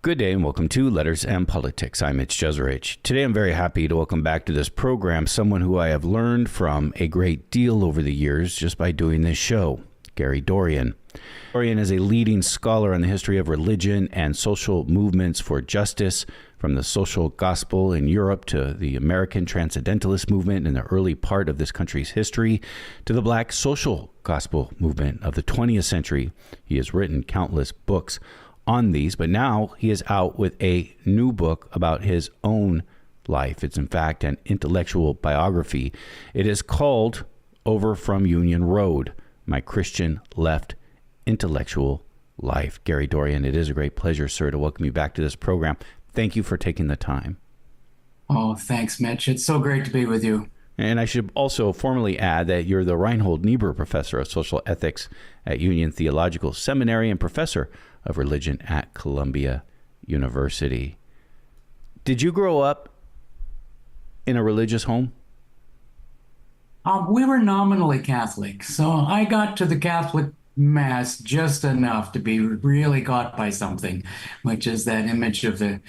Good day and welcome to Letters and Politics. I'm Mitch Jeserich. Today I'm very happy to welcome back to this program someone who I have learned from a great deal over the years just by doing this show, Dorrien. Dorrien is a leading scholar on the history of religion and social movements for justice, from the social gospel in Europe to the American Transcendentalist movement in the early part of this country's history to the Black social gospel movement of the 20th century. He has written countless books on these, but now he is out with a new book about his own life. It's in fact an intellectual biography. It is called Over from Union Road, My Christian Left Intellectual Life. Gary Dorrien, it is a great pleasure, sir, to welcome you back to this program. Thank you for taking the time. Oh, thanks, Mitch. It's so great to be with you. And I should also formally add that you're the Reinhold Niebuhr Professor of Social Ethics at Union Theological Seminary and Professor of Religion at Columbia University. Did you grow up in a religious home? We were nominally Catholic, so I got to the Catholic Mass just enough to be really caught by something, which is that image of the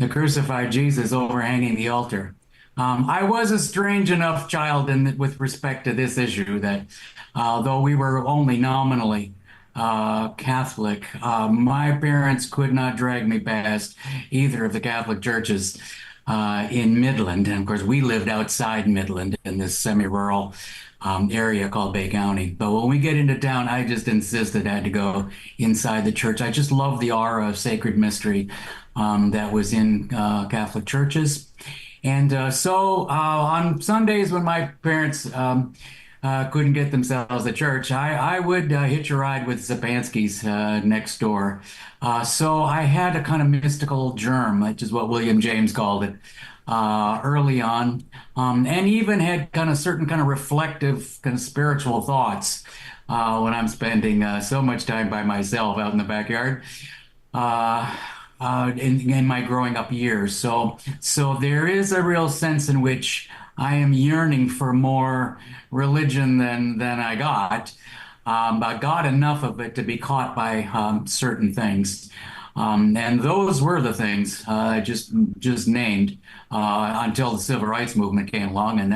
crucified Jesus overhanging the altar. I was a strange enough child with respect to this issue that though we were only nominally Catholic, my parents could not drag me past either of the Catholic churches in Midland. And of course, we lived outside Midland in this semi-rural area called Bay County. But when we get into town, I just insisted I had to go inside the church. I just love the aura of sacred mystery that was in Catholic churches. And so on Sundays when my parents couldn't get themselves to church, I would hitch a ride with Zapanskis next door. So I had a kind of mystical germ, which is what William James called it, early on, and even had kind of certain kind of reflective, kind of spiritual thoughts when I'm spending so much time by myself out in the backyard. In my growing up years. So there is a real sense in which I am yearning for more religion than I got. I got enough of it to be caught by certain things. And those were the things I just named until the Civil Rights Movement came along, and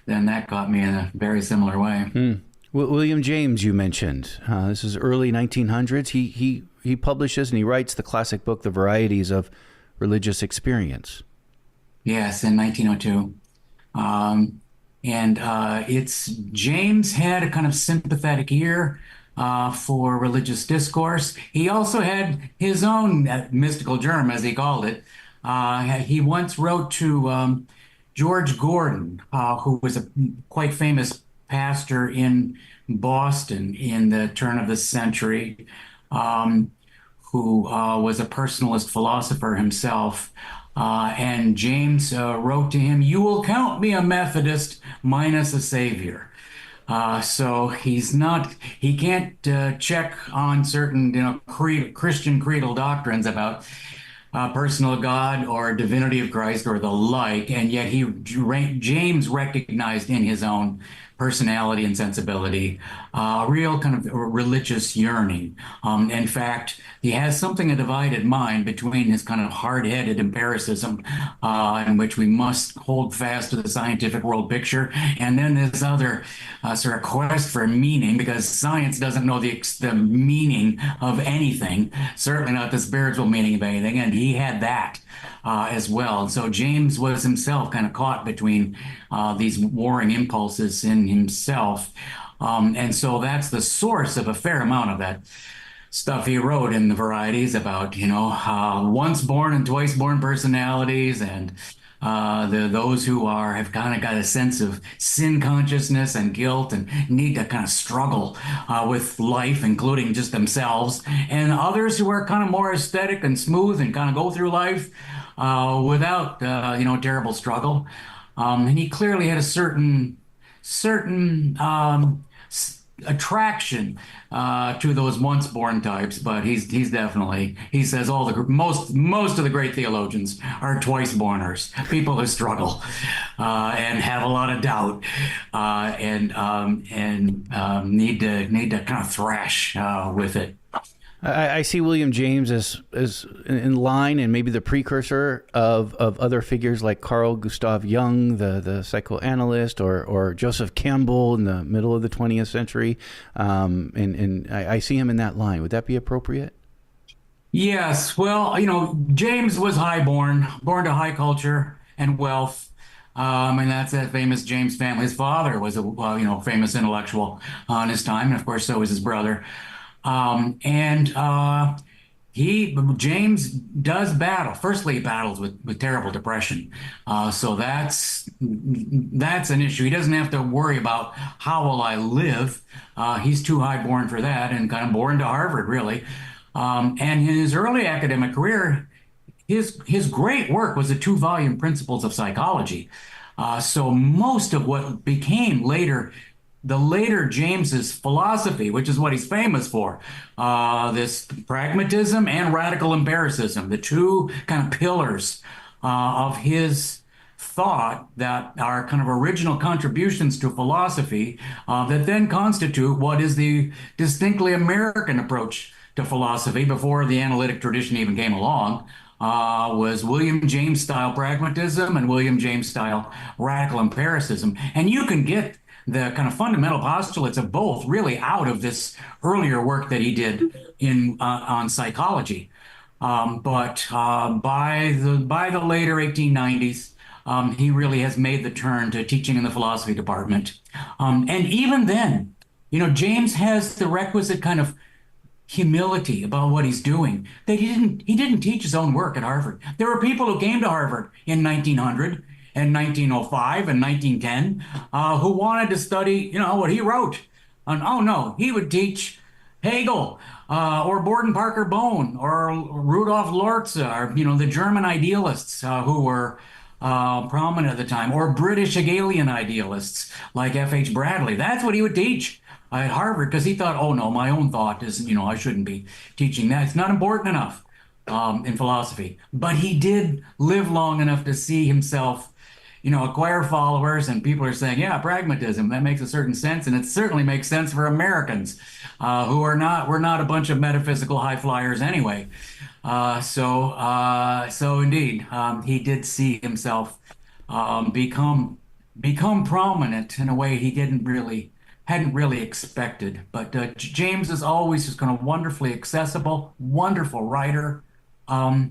then that caught me in a very similar way. William James, you mentioned. This is early 1900s. He publishes and he writes the classic book, The Varieties of Religious Experience. Yes, in 1902. It's James had a kind of sympathetic ear for religious discourse. He also had his own mystical germ, as he called it. He once wrote to George Gordon, who was a quite famous pastor in Boston in the turn of the century, who was a personalist philosopher himself. And James wrote to him, "You will count me a Methodist minus a savior." So he can't check on certain, Christian creedal doctrines about personal God or divinity of Christ or the like, and yet James recognized in his own personality and sensibility real kind of religious yearning. In fact, he has something a divided mind between his kind of hard-headed empiricism in which we must hold fast to the scientific world picture, and then this other sort of quest for meaning, because science doesn't know the meaning of anything, certainly not the spiritual meaning of anything, and he had that as well. And so James was himself kind of caught between these warring impulses in himself. And so that's the source of a fair amount of that stuff he wrote in the Varieties about, once born and twice born personalities, and those who have kind of got a sense of sin consciousness and guilt and need to kind of struggle with life, including just themselves, and others who are kind of more aesthetic and smooth and kind of go through life without terrible struggle. And he clearly had a certain attraction to those once born types, but he's definitely, he says most of the great theologians are twice borners, people who struggle and have a lot of doubt and need to kind of thrash with it. I see William James as in line and maybe the precursor of other figures like Carl Gustav Jung, the psychoanalyst, or Joseph Campbell in the middle of the 20th century. And I see him in that line. Would that be appropriate? Yes, well, James was highborn, born to high culture and wealth. And that's that famous James family. His father was a famous intellectual in his time, and of course, so was his brother. And James does battle. Firstly, he battles with terrible depression. So that's an issue. He doesn't have to worry about how will I live. He's too highborn for that, and kind of born to Harvard, really. And in his early academic career, his great work was the two-volume Principles of Psychology. So most of what became the later James's philosophy, which is what he's famous for, this pragmatism and radical empiricism, the two kind of pillars of his thought that are kind of original contributions to philosophy that then constitute what is the distinctly American approach to philosophy before the analytic tradition even came along. Was William James style pragmatism and William James style radical empiricism. And you can get the kind of fundamental postulates of both really out of this earlier work that he did on psychology. But by the later 1890s, he really has made the turn to teaching in the philosophy department. And even then, James has the requisite kind of humility about what he's doing, that he didn't teach his own work at Harvard. There were people who came to Harvard in 1900 and 1905 and 1910 who wanted to study what he wrote. And oh no, he would teach Hegel or Borden Parker Bohn or Rudolf Lorze, or the German idealists who were prominent at the time, or British Hegelian idealists like F.H. Bradley. That's what he would teach at Harvard, because he thought, oh no, my own thought is, I shouldn't be teaching that. It's not important enough in philosophy. But he did live long enough to see himself, acquire followers, and people are saying, yeah, pragmatism, that makes a certain sense. And it certainly makes sense for Americans we're not a bunch of metaphysical high flyers anyway. So indeed, he did see himself become prominent in a way he hadn't really expected. But James is always just kind of wonderfully accessible, wonderful writer. I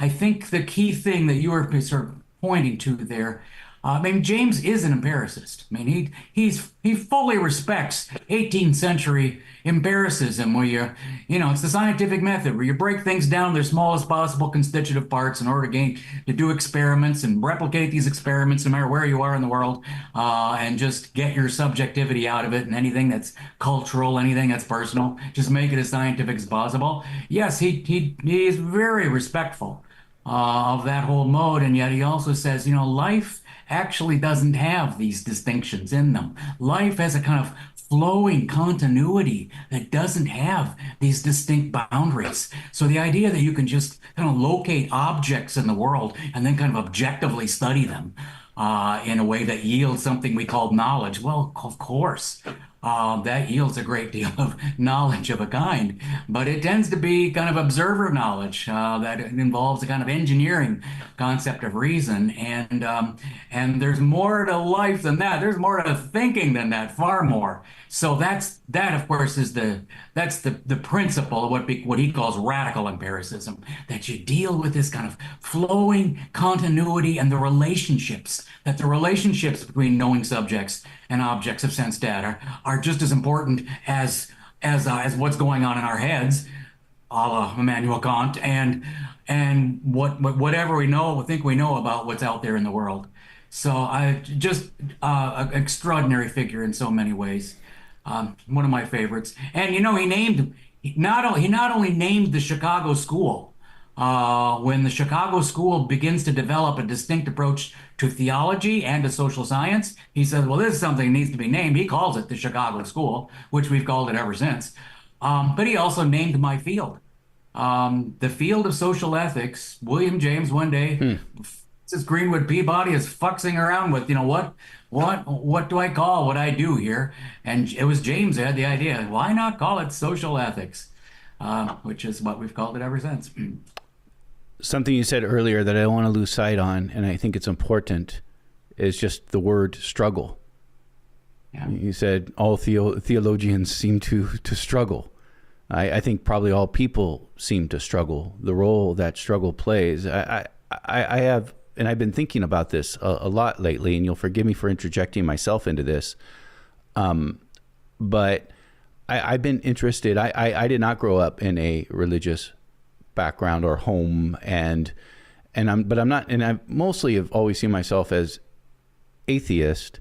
think the key thing that you were sort of pointing to there, James is an empiricist. He fully respects 18th century empiricism, where it's the scientific method where you break things down to their smallest possible constitutive parts in order to do experiments and replicate these experiments no matter where you are in the world, and just get your subjectivity out of it, and anything that's cultural, anything that's personal, just make it as scientific as possible. Yes, he is very respectful of that whole mode, and yet he also says, life actually doesn't have these distinctions in them. Life has a kind of flowing continuity that doesn't have these distinct boundaries. So the idea that you can just kind of locate objects in the world and then kind of objectively study them in a way that yields something we call knowledge, well, of course. That yields a great deal of knowledge of a kind, but it tends to be kind of observer knowledge that involves a kind of engineering concept of reason, and there's more to life than that. There's more to thinking than that, far more. So that of course is that's the principle of what he calls radical empiricism, that you deal with this kind of flowing continuity and the relationships between knowing subjects and objects of sense data are just as important as what's going on in our heads, a la Immanuel Kant, and whatever think we know about what's out there in the world. So I just an extraordinary figure in so many ways. One of my favorites. And he not only named the Chicago School. When the Chicago School begins to develop a distinct approach to theology and to social science, he says, well, this is something that needs to be named. He calls it the Chicago School, which we've called it ever since. But he also named my field. The field of social ethics. William James one day, Francis Greenwood Peabody is fuxing around with, what do I call what I do here? And it was James who had the idea. Why not call it social ethics? which is what we've called it ever since. Something you said earlier that I don't want to lose sight on, and I think it's important, is just the word struggle. Yeah. You said all theologians seem to struggle. I think probably all people seem to struggle. The role that struggle plays. I have, and I've been thinking about this a lot lately, and you'll forgive me for interjecting myself into this. But I've been interested. I did not grow up in a religious background or home, and I'm not, and I mostly have always seen myself as atheist,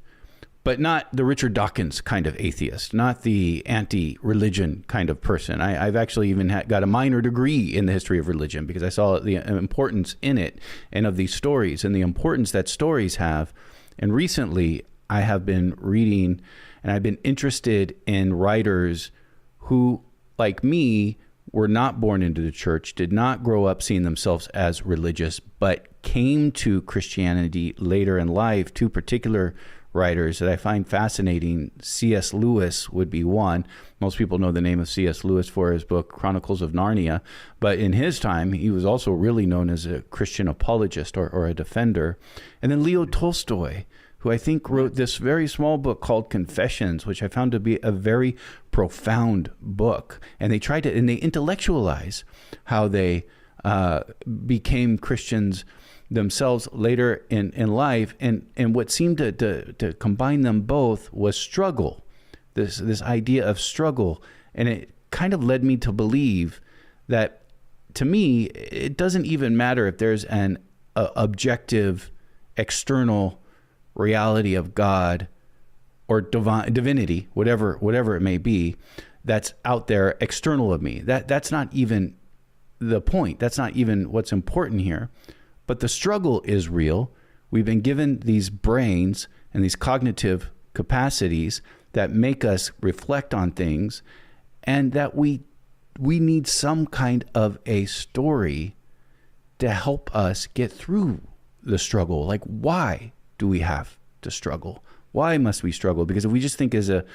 but not the Richard Dawkins kind of atheist, not the anti-religion kind of person. I've actually even got a minor degree in the history of religion because I saw the importance in it and of these stories and the importance that stories have. And recently I have been reading and I've been interested in writers who, like me, were not born into the church, did not grow up seeing themselves as religious, but came to Christianity later in life. Two particular writers that I find fascinating. C.S. Lewis would be one. Most people know the name of C.S. Lewis for his book Chronicles of Narnia, but in his time he was also really known as a Christian apologist or a defender. And then Leo Tolstoy, who I think wrote this very small book called Confessions, which I found to be a very profound book. And they tried to, and they intellectualize how they became Christians themselves later in life, and what seemed to combine them both was struggle, this idea of struggle. And it kind of led me to believe that, to me, it doesn't even matter if there's an objective external reality of God or divinity, whatever it may be, that's out there external of me. That's not even the point. That's not even what's important here. But the struggle is real. We've been given these brains and these cognitive capacities that make us reflect on things, and that we need some kind of a story to help us get through the struggle. Like, why do we have to struggle? Why must we struggle? Because if we just think as a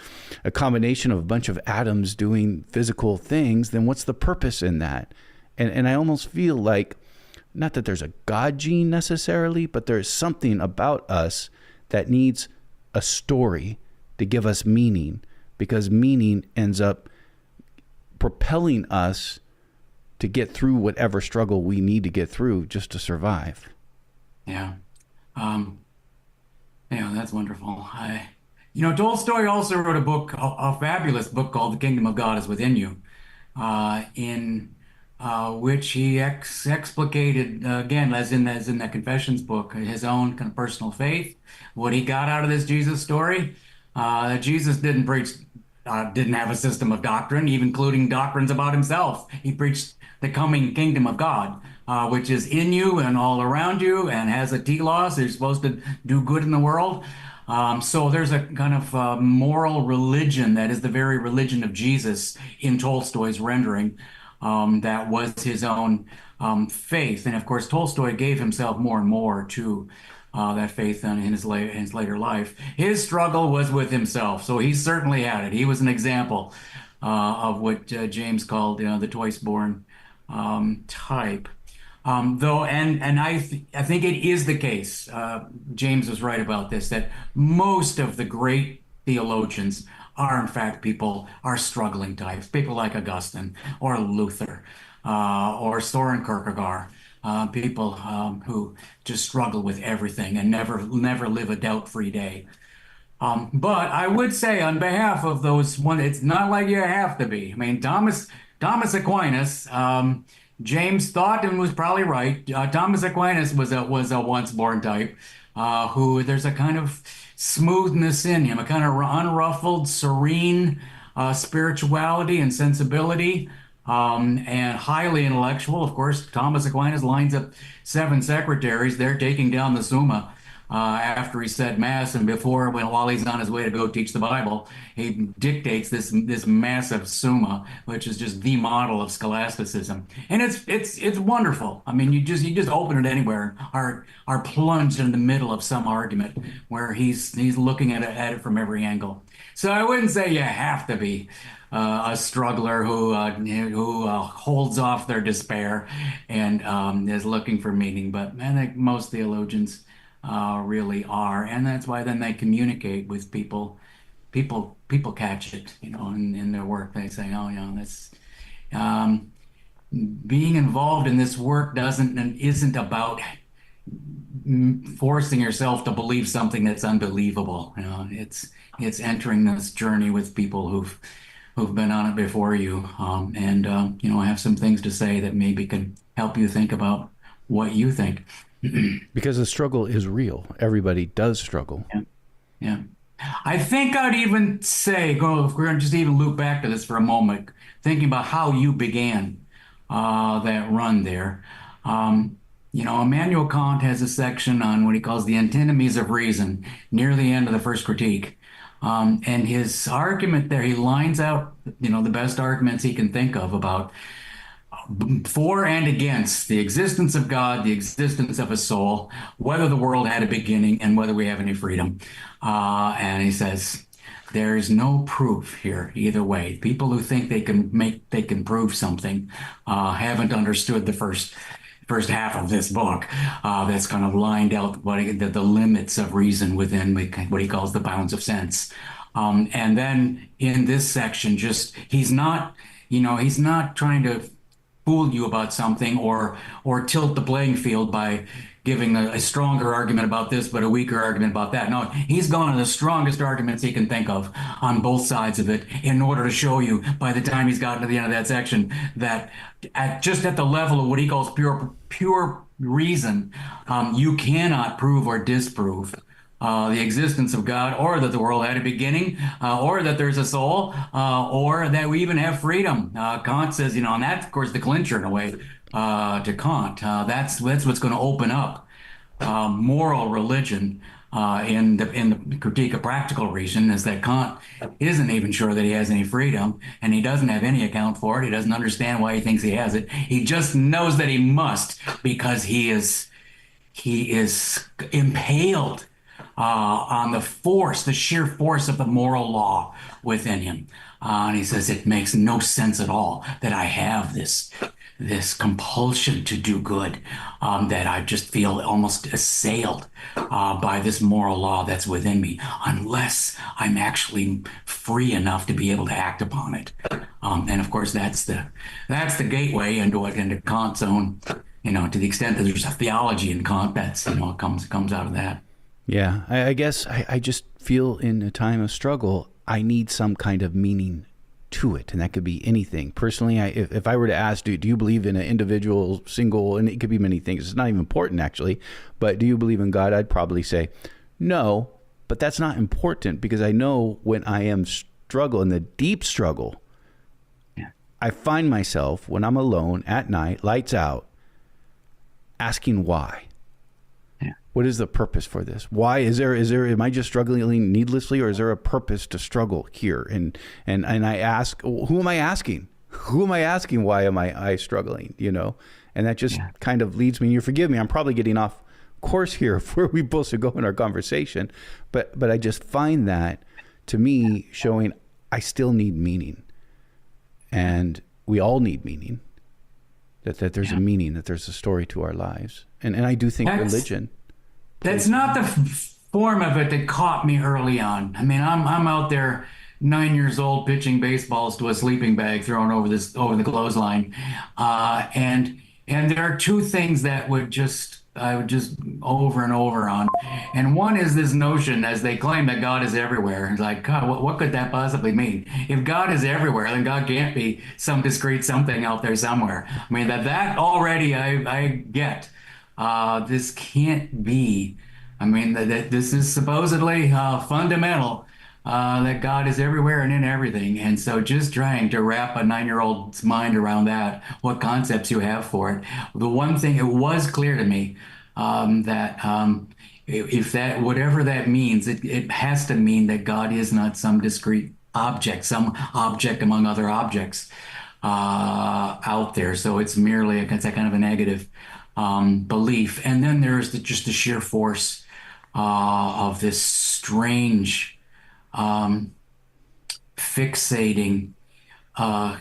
combination of a bunch of atoms doing physical things, then what's the purpose in that? And I almost feel like, not that there's a God gene necessarily, but there's something about us that needs a story to give us meaning, because meaning ends up propelling us to get through whatever struggle we need to get through just to survive. Yeah. Yeah, that's wonderful. Tolstoy also wrote a book, a fabulous book called The Kingdom of God is Within You, in which he explicated, again, as in the Confessions book, his own kind of personal faith, what he got out of this Jesus story. That Jesus didn't preach, didn't have a system of doctrine, even including doctrines about himself. He preached the coming kingdom of God, which is in you and all around you, and has a telos. You're supposed to do good in the world. So there's a kind of moral religion that is the very religion of Jesus in Tolstoy's rendering. That was his own faith. And of course, Tolstoy gave himself more and more to that faith in his later life. His struggle was with himself, so he certainly had it. He was an example of what James called the twice-born type. Though, and I think it is the case, James was right about this, that most of the great theologians are in fact are struggling types, people like Augustine or Luther or Soren Kierkegaard, people who just struggle with everything and never live a doubt-free day. But I would say on behalf of those one, it's not like you have to be. I mean, Thomas Aquinas, James thought and was probably right. Thomas Aquinas was a once-born type who there's a kind of smoothness in him, a kind of unruffled, serene spirituality and sensibility, and highly intellectual. Of course, Thomas Aquinas lines up 7 secretaries. They're taking down the Summa after he said Mass, and while he's on his way to go teach the Bible, he dictates this massive Summa, which is just the model of scholasticism, and it's wonderful. I mean, you just open it anywhere, are plunged in the middle of some argument where he's looking at it from every angle. So I wouldn't say you have to be, a struggler who holds off their despair and is looking for meaning. But I think most theologians really are, and that's why then they communicate with people. People catch it, in their work. They say, "Oh, that's." Um, Being involved in this work doesn't and isn't about forcing yourself to believe something that's unbelievable. It's entering this journey with people who've been on it before you, and have some things to say that maybe can help you think about what you think. Because the struggle is real. Everybody does struggle. Yeah, yeah. I think I'd even say, if we're going to just even loop back to this for a moment, thinking about how you began that run there. Immanuel Kant has a section on what he calls the antinomies of reason near the end of the first critique. And his argument there, he lines out, the best arguments he can think of about for and against the existence of God, the existence of a soul, whether the world had a beginning, and whether we have any freedom. And he says, there is no proof here either way. People who think they can prove something haven't understood the first half of this book. That's kind of lined out the limits of reason within what he calls the bounds of sense. And then in this section, he's not trying to fool you about something or tilt the playing field by giving a stronger argument about this but a weaker argument about that. No, he's gone to the strongest arguments he can think of on both sides of it in order to show you by the time he's gotten to the end of that section that at the level of what he calls pure reason, you cannot prove or disprove the existence of God, or that the world had a beginning, or that there's a soul, or that we even have freedom. Kant says, and that's, of course, the clincher in a way to Kant. That's what's going to open up moral religion in the Critique of Practical Reason, is that Kant isn't even sure that he has any freedom, and he doesn't have any account for it. He doesn't understand why he thinks he has it. He just knows that he must, because he is impaled on the sheer force of the moral law within him. And he says, it makes no sense at all that I have this compulsion to do good, that I just feel almost assailed by this moral law that's within me, unless I'm actually free enough to be able to act upon it. And of course, that's the gateway into Kant's own, to the extent that there's a theology in Kant, that's, comes out of that. Yeah, I guess I just feel in a time of struggle, I need some kind of meaning to it. And that could be anything. Personally, if I were to ask, do you believe in an individual, single, and it could be many things. It's not even important, actually. But do you believe in God? I'd probably say no, but that's not important, because I know when I am in the deep struggle, yeah, I find myself, when I'm alone at night, lights out, asking why. What is the purpose for this? Why am I just struggling needlessly, or is there a purpose to struggle here? And I ask, who am I asking? Who am I asking? Why am I struggling? And that just kind of leads me, and you forgive me, I'm probably getting off course here of where we both should go in our conversation. But I just find that, to me, showing I still need meaning. And we all need meaning. That there's a meaning, that there's a story to our lives. And I do think religion. That's not the form of it that caught me early on. I mean, I'm out there 9 years old pitching baseballs to a sleeping bag thrown over the clothesline, and there are two things that I would just over and over on, and one is this notion, as they claim, that God is everywhere. It's like, God, what could that possibly mean? If God is everywhere, then God can't be some discrete something out there somewhere. I mean, that already I get. This can't be. I mean, that this is supposedly fundamental, that God is everywhere and in everything. And so just trying to wrap a 9-year-old's mind around that, what concepts you have for it. The one thing, it was clear to me that if that, whatever that means, it has to mean that God is not some discrete object, some object among other objects out there. So it's merely it's a kind of a negative belief. And then there's just the sheer force of this strange fixating uh,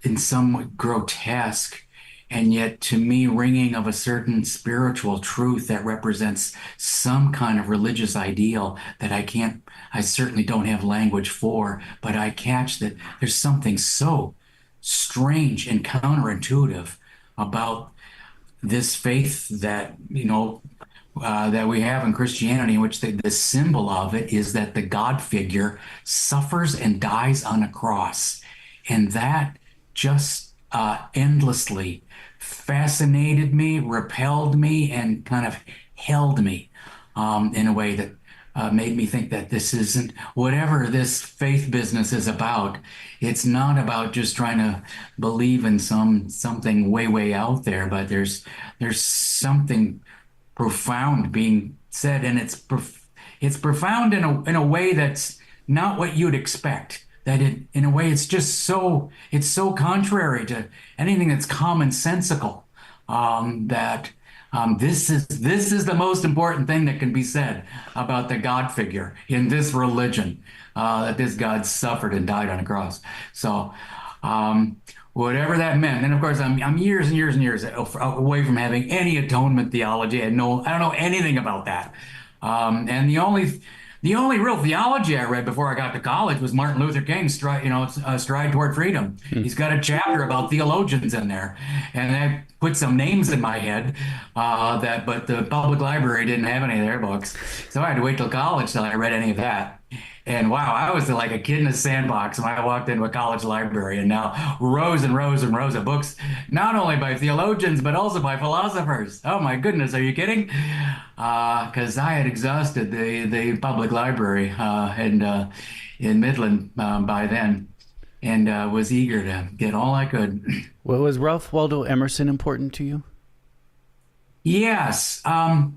in some way grotesque, and yet to me ringing of a certain spiritual truth that represents some kind of religious ideal that I certainly don't have language for, but I catch that there's something so strange and counterintuitive about this faith that, that we have in Christianity, in which the symbol of it is that the God figure suffers and dies on a cross. And that just endlessly fascinated me, repelled me, and kind of held me in a way that made me think that this isn't whatever this faith business is about. It's not about just trying to believe in something way, way out there, but there's something profound being said, and it's profound in a way that's not what you'd expect. That in a way it's so contrary to anything that's commonsensical, that this is the most important thing that can be said about the God figure in this religion, that this God suffered and died on a cross. So, whatever that meant, and of course, I'm years and years and years away from having any atonement theology. I don't know anything about that. And the only real theology I read before I got to college was Martin Luther King's Stride Toward Freedom. He's got a chapter about theologians in there, and I put some names in my head, but the public library didn't have any of their books, so I had to wait till college till I read any of that. And wow, I was like a kid in a sandbox when I walked into a college library, and now rows and rows and rows of books, not only by theologians, but also by philosophers. Oh my goodness, are you kidding? Because I had exhausted the public library in Midland by then, and was eager to get all I could. Well, was Ralph Waldo Emerson important to you? Yes. My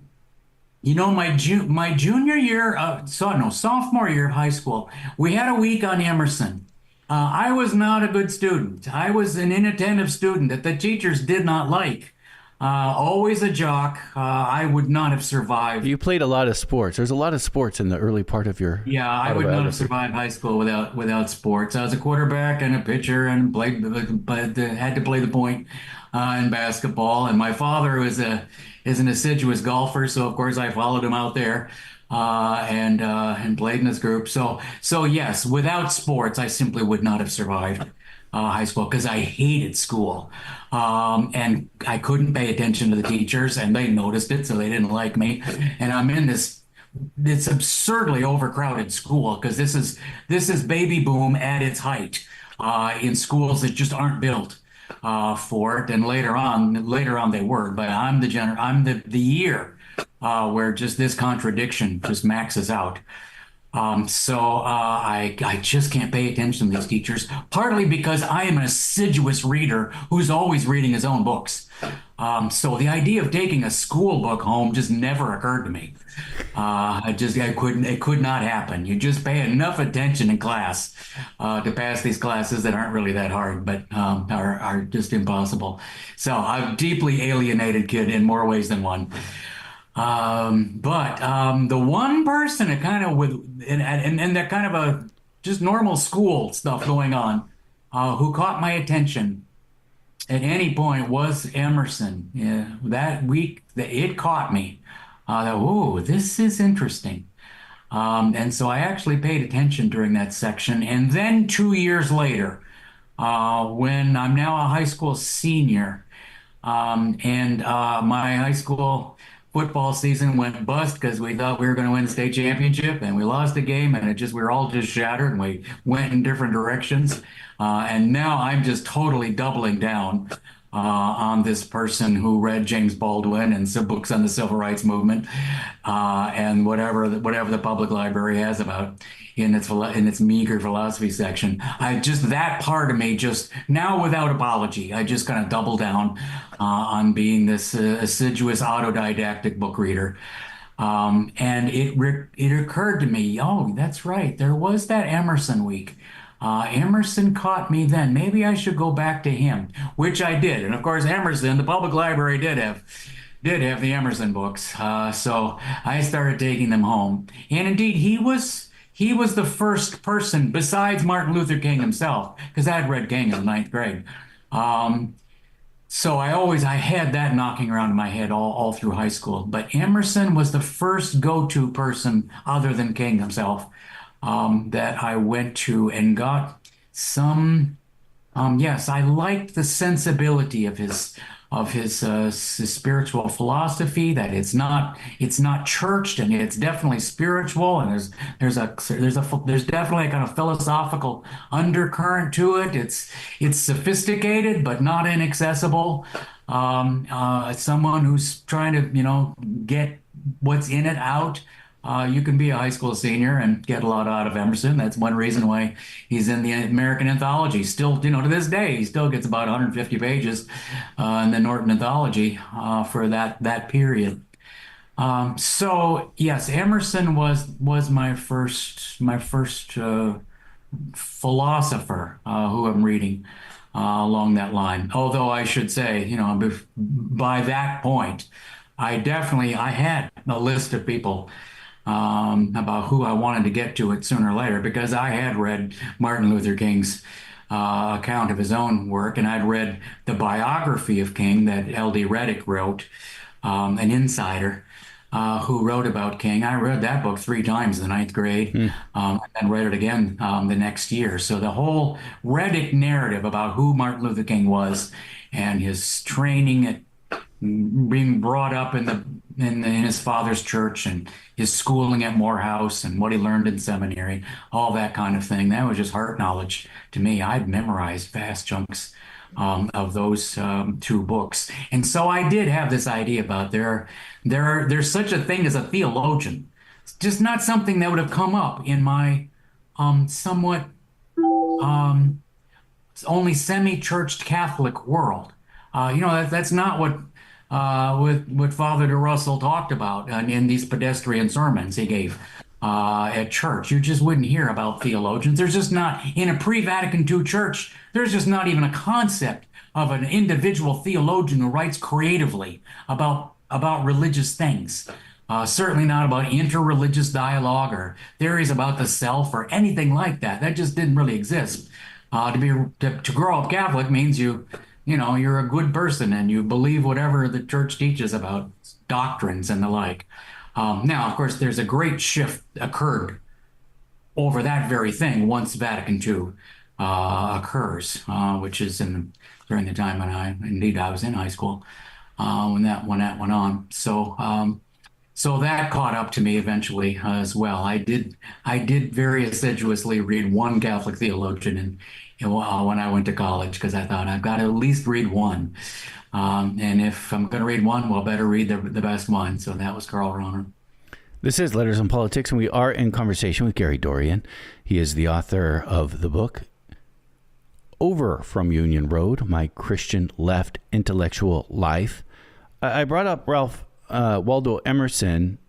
junior year, sophomore year of high school, we had a week on Emerson. I was not a good student. I was an inattentive student that the teachers did not like. Always a jock. I would not have survived. You played a lot of sports. There's a lot of sports in the early part of your Yeah, I would not have survived high school without sports. I was a quarterback and a pitcher and played, but had to play the point in basketball. And my father is an assiduous golfer, so of course I followed him out there and played in his group. So yes, without sports, I simply would not have survived high school because I hated school. And I couldn't pay attention to the teachers, and they noticed it, so they didn't like me. And I'm in this absurdly overcrowded school because this is baby boom at its height in schools that just aren't built for it. And later on they were, but I'm the year where just this contradiction just maxes out. I just can't pay attention to these teachers, partly because I am an assiduous reader who's always reading his own books. So the idea of taking a school book home just never occurred to me. It could not happen. You just pay enough attention in class to pass these classes that aren't really that hard, but are just impossible. So I'm a deeply alienated kid in more ways than one. But the one person that kind of and that kind of a just normal school stuff going on, who caught my attention at any point was Emerson. Yeah, that week it caught me. Oh, this is interesting. And so I actually paid attention during that section. And then 2 years later, when I'm now a high school senior, and my high school football season went bust because we thought we were going to win the state championship, and we lost the game, and we were all just shattered, and we went in different directions. And now I'm just totally doubling down on this person who read James Baldwin and some books on the civil rights movement, and whatever the public library has about in its meager philosophy section. That part of me just now, without apology, I just kind of double down on being this assiduous autodidactic book reader. And it occurred to me, oh, that's right, there was that Emerson week. Emerson caught me then. Maybe I should go back to him, which I did. And of course, Emerson, the public library did have the Emerson books. So I started taking them home. And indeed, he was he was the first person besides Martin Luther King himself, because I had read King in the ninth grade. Um, so I had that knocking around in my head all through high school. But Emerson was the first go-to person other than King himself, that I went to and got some. Yes, I liked the sensibility of his spiritual philosophy, that it's not churched, and it's definitely spiritual, and there's definitely a kind of philosophical undercurrent to it. It's sophisticated but not inaccessible. Someone who's trying to, get what's in it out. You can be a high school senior and get a lot out of Emerson. That's one reason why he's in the American Anthology. Still, to this day, he still gets about 150 pages in the Norton Anthology for that period. So yes, Emerson was my first philosopher who I'm reading along that line. Although I should say, by that point, I had a list of people about who I wanted to get to it sooner or later, because I had read Martin Luther King's account of his own work, and I'd read the biography of King that L.D. Reddick wrote, an insider who wrote about King. I read that book 3 times in the ninth grade, and read it again the next year. So the whole Reddick narrative about who Martin Luther King was, and his training at being brought up in his father's church, and his schooling at Morehouse, and what he learned in seminary, all that kind of thing. That was just heart knowledge to me. I'd memorized vast chunks of those 2 books, and so I did have this idea about there's such a thing as a theologian. It's just not something that would have come up in my somewhat only semi-churched Catholic world. That's not what Father de Russell talked about in these pedestrian sermons he gave at church. You just wouldn't hear about theologians. There's just not, in a pre-Vatican II church, there's just not even a concept of an individual theologian who writes creatively about religious things. Certainly not about interreligious dialogue or theories about the self or anything like that. That just didn't really exist. To grow up Catholic means you're a good person and you believe whatever the church teaches about doctrines and the like. Now, of course, there's a great shift occurred over that very thing once Vatican II occurs, which is during the time when I was in high school when that went on. So that caught up to me eventually as well. I did very assiduously read one Catholic theologian when I went to college, because I thought I've got to at least read one. And if I'm going to read one, well, better read the best one. So that was Karl Rahner. This is Letters on Politics, and we are in conversation with Gary Dorrien. He is the author of the book, Over from Union Road, My Christian Left Intellectual Life. I brought up Ralph Waldo Emerson,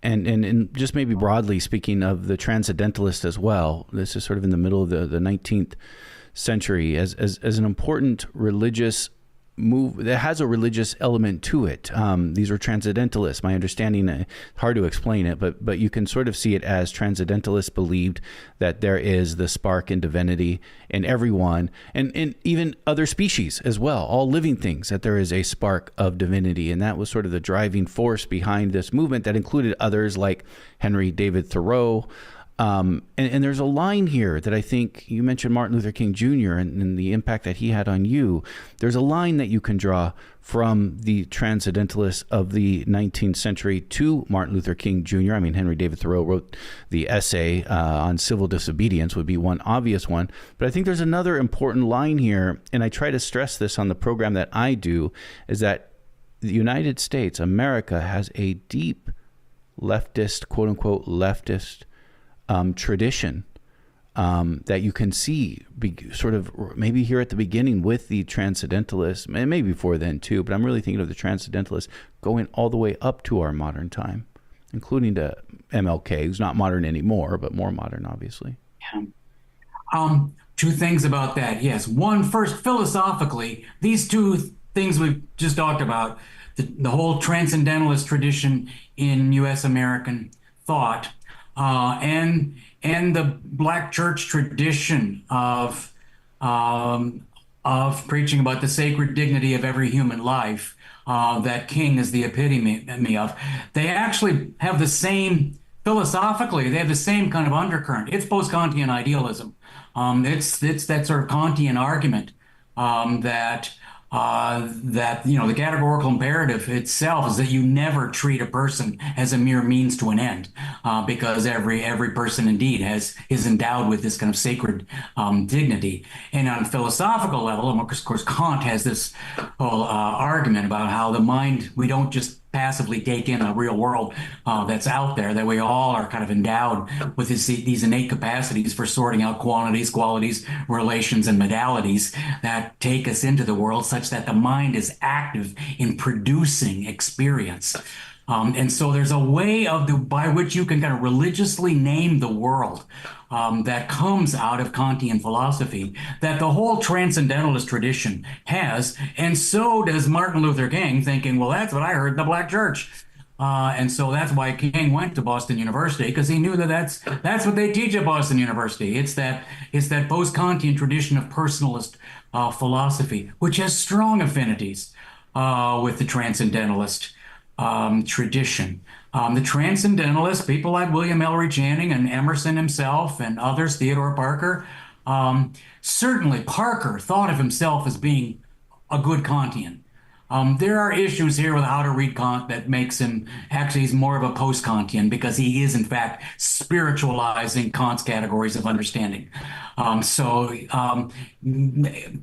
and just maybe broadly speaking of the Transcendentalist as well. This is sort of in the middle of the 19th century as an important religious move that has a religious element to it. These are Transcendentalists. My understanding, hard to explain it, but you can sort of see it as Transcendentalists believed that there is the spark in divinity in everyone, and even other species as well, all living things, that there is a spark of divinity. And that was sort of the driving force behind this movement that included others like Henry David Thoreau. And there's a line here that I think you mentioned Martin Luther King Jr. and the impact that he had on you. There's a line that you can draw from the Transcendentalists of the 19th century to Martin Luther King Jr. I mean, Henry David Thoreau wrote the essay on civil disobedience, would be one obvious one. But I think there's another important line here, and I try to stress this on the program that I do, is that the United States, America, has a deep leftist, quote unquote, leftist tradition that you can see sort of maybe here at the beginning with the Transcendentalists, and maybe before then too, but I'm really thinking of the Transcendentalists going all the way up to our modern time, including to MLK, who's not modern anymore, but more modern, obviously. Yeah. 2 things about that. Yes. One, first, philosophically, these 2 things we've just talked about, the whole Transcendentalist tradition in U.S. American thought, and the black church tradition um, of preaching about the sacred dignity of every human life that King is the epitome of. They actually have the same, philosophically, they have the same kind of undercurrent. It's post-Kantian idealism. It's that sort of Kantian argument that the categorical imperative itself is that you never treat a person as a mere means to an end, because every person indeed is endowed with this kind of sacred dignity. And on a philosophical level, and of course Kant has this whole argument about how the mind, we don't just passively take in a real world that's out there, that we all are kind of endowed with these innate capacities for sorting out quantities, qualities, relations, and modalities that take us into the world, such that the mind is active in producing experience. And so there's a way by which you can kind of religiously name the world that comes out of Kantian philosophy that the whole transcendentalist tradition has, and so does Martin Luther King, thinking, well, that's what I heard in the black church. And so that's why King went to Boston University, because he knew that that's what they teach at Boston University. It's that post-Kantian tradition of personalist philosophy, which has strong affinities with the transcendentalist tradition. The transcendentalists, people like William Ellery Channing and Emerson himself and others, Theodore Parker, certainly Parker thought of himself as being a good Kantian. There are issues here with how to read Kant that makes him actually, he's more of a post-Kantian, because he is in fact spiritualizing Kant's categories of understanding.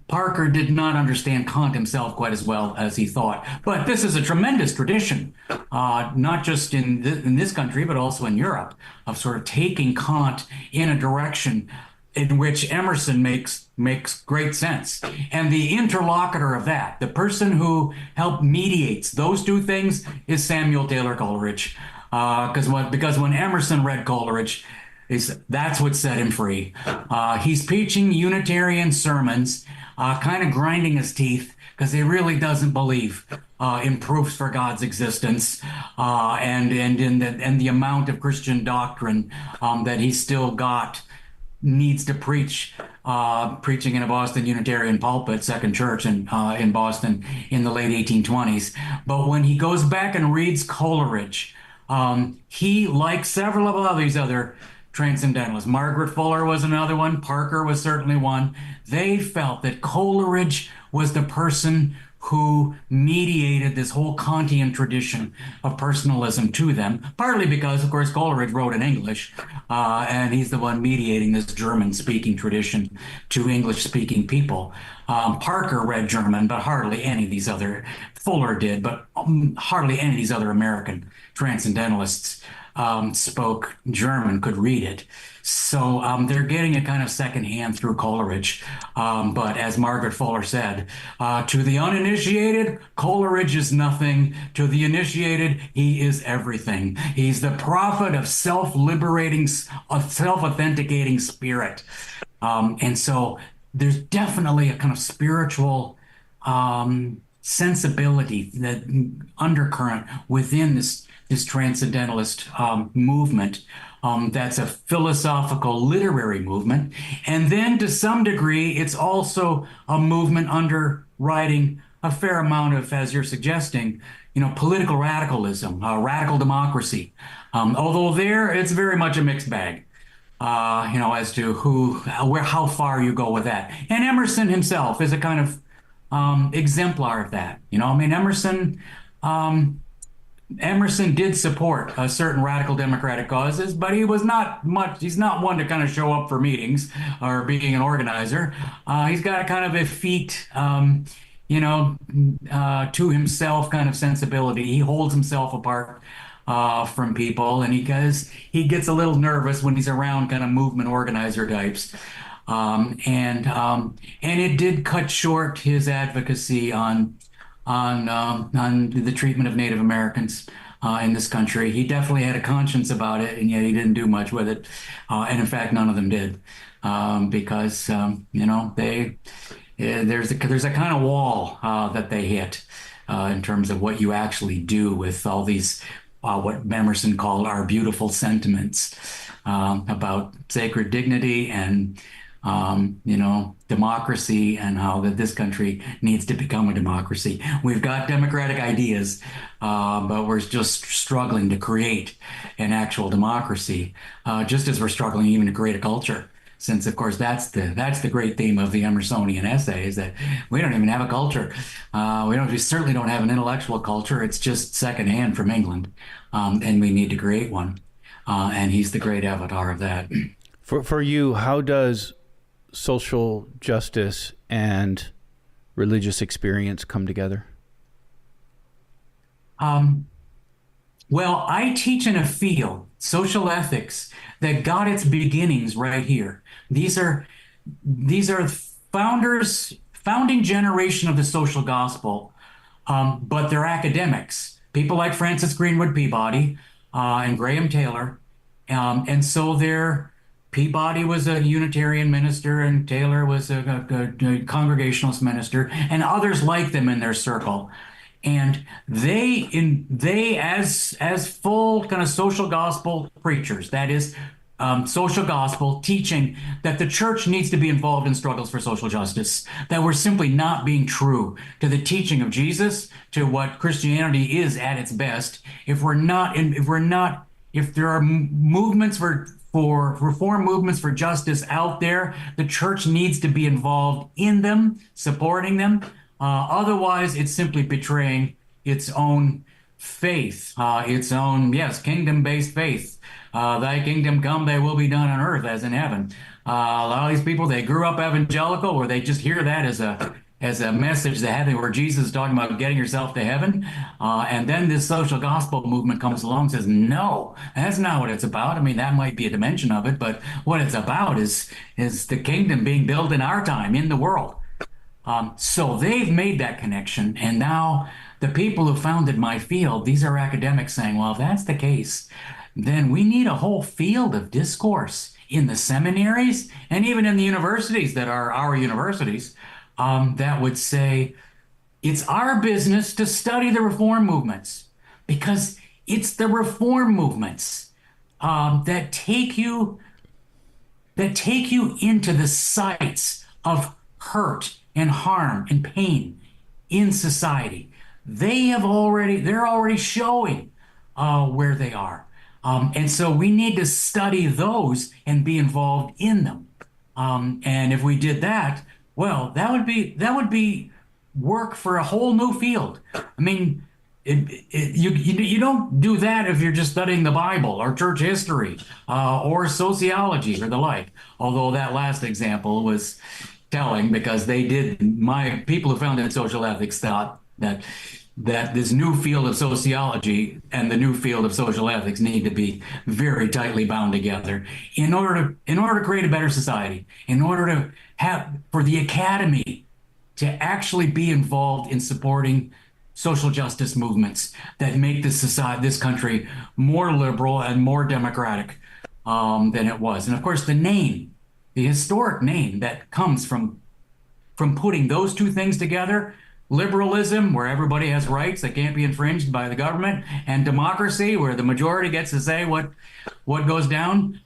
Parker did not understand Kant himself quite as well as he thought. But this is a tremendous tradition, not just in this country, but also in Europe, of sort of taking Kant in a direction in which Emerson makes great sense. And the interlocutor of that, the person who helped mediates those two things, is Samuel Taylor Coleridge. Because when Emerson read Coleridge, that's what set him free. He's preaching Unitarian sermons, kind of grinding his teeth, because he really doesn't believe in proofs for God's existence, and the amount of Christian doctrine that he's still got needs to preaching in a Boston Unitarian pulpit, Second Church in Boston in the late 1820s. But when he goes back and reads Coleridge, he, like several of all these other transcendentalists, Margaret Fuller was another one, Parker was certainly one, they felt that Coleridge was the person who mediated this whole Kantian tradition of personalism to them, partly because, of course, Coleridge wrote in English, and he's the one mediating this German-speaking tradition to English-speaking people. Parker read German, but hardly any of these other, Fuller did, but hardly any of these other American transcendentalists spoke German, could read it. So they're getting it kind of secondhand through Coleridge. But as Margaret Fuller said, to the uninitiated, Coleridge is nothing. To the initiated, he is everything. He's the prophet of self-liberating, self-authenticating spirit. And so there's definitely a kind of spiritual sensibility, that undercurrent within this transcendentalist movement. That's a philosophical literary movement. And then to some degree, it's also a movement underwriting a fair amount of, as you're suggesting, political radicalism, radical democracy. Although there, it's very much a mixed bag, as to how far you go with that. And Emerson himself is a kind of exemplar of that. Emerson did support certain radical democratic causes, but he's not one to kind of show up for meetings or being an organizer. He's got a kind of effete, to himself kind of sensibility. He holds himself apart from people, and he gets a little nervous when he's around kind of movement organizer types. And it did cut short his advocacy on the treatment of Native Americans in this country. He definitely had a conscience about it, and yet he didn't do much with it. And in fact, none of them did, because there's a kind of wall that they hit in terms of what you actually do with all these what Emerson called our beautiful sentiments about sacred dignity and democracy, and how that this country needs to become a democracy. We've got democratic ideas, but we're just struggling to create an actual democracy, just as we're struggling even to create a culture. Since, of course, that's the great theme of the Emersonian essay, is that we don't even have a culture. We certainly don't have an intellectual culture. It's just secondhand from England, and we need to create one. And he's the great avatar of that. For you, how does social justice and religious experience come together? Well, I teach in a field, social ethics, that got its beginnings right here. These are founding generation of the social gospel, but they're academics. People like Francis Greenwood Peabody and Graham Taylor, and so they're Peabody was a Unitarian minister, and Taylor was a Congregationalist minister, and others like them in their circle. And they as full kind of social gospel preachers, that is, social gospel teaching that the church needs to be involved in struggles for social justice, that we're simply not being true to the teaching of Jesus, to what Christianity is at its best, if there are movements for reform movements for justice out there, the church needs to be involved in them, supporting them. Otherwise, it's simply betraying its own faith, its own, yes, kingdom-based faith. Thy kingdom come, thy will be done on earth as in heaven. A lot of these people, they grew up evangelical, where they just hear that as a message to heaven, where Jesus is talking about getting yourself to heaven. And then this social gospel movement comes along and says, no, that's not what it's about. I mean, that might be a dimension of it, but what it's about is the kingdom being built in our time, in the world. So they've made that connection. And now the people who founded my field, these are academics saying, well, if that's the case, then we need a whole field of discourse in the seminaries and even in the universities that are our universities, that would say it's our business to study the reform movements, because it's the reform movements that take you into the sites of hurt and harm and pain in society. They're already showing where they are. And so we need to study those and be involved in them. And if we did that, well, that would be work for a whole new field. I mean, you don't do that if you're just studying the Bible or church history or sociology or the like. Although that last example was telling, because my people who founded social ethics thought that this new field of sociology and the new field of social ethics need to be very tightly bound together in order to create a better society, in order to have for the academy to actually be involved in supporting social justice movements that make this country more liberal and more democratic than it was. And of course, the historic name that comes from putting those two things together, liberalism, where everybody has rights that can't be infringed by the government, and democracy, where the majority gets to say what goes down,